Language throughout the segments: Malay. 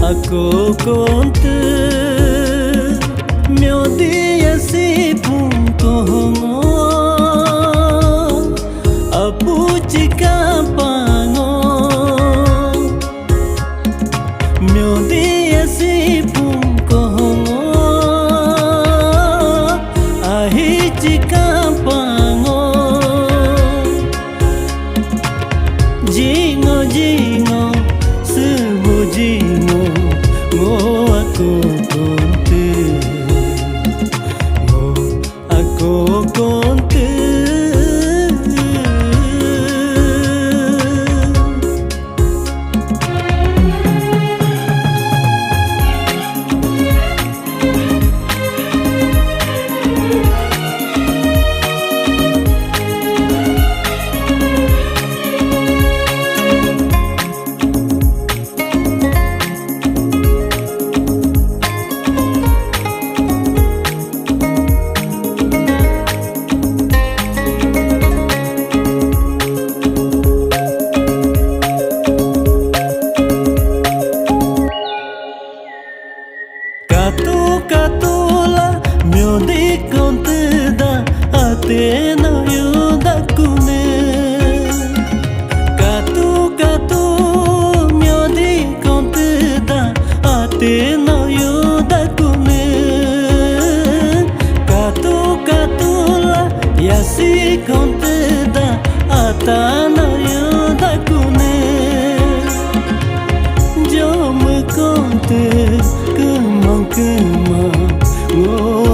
Aku konte myo dia si pun kohongo apu chika pango myo dia si pun kohongo ahi chika pango jingo jingo sebu jingo aku konte aku konte Katula myo di konte da ate no yu da kune katu myo di konte da ate no yu da kune katula yasi konte da ata no yu da kune jom konte kema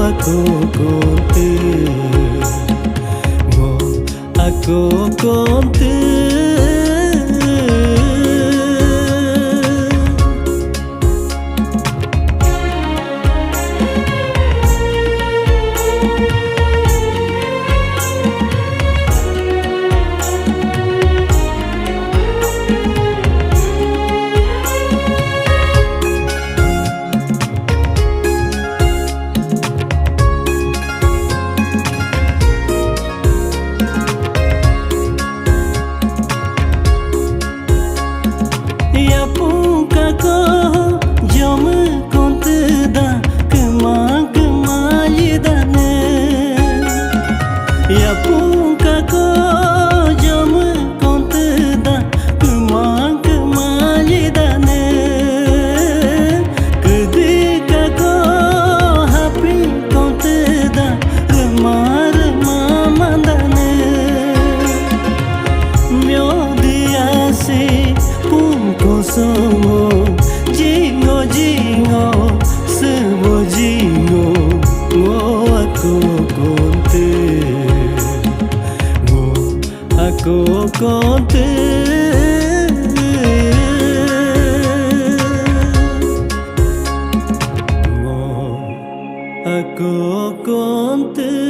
aku konte aku konte Ya punka ko jam konte da kemali dane kedika ko happy konte da remar mamandane myo dia se pun ko somo jingo jingo sebo jingo aku konte aku konte aku konte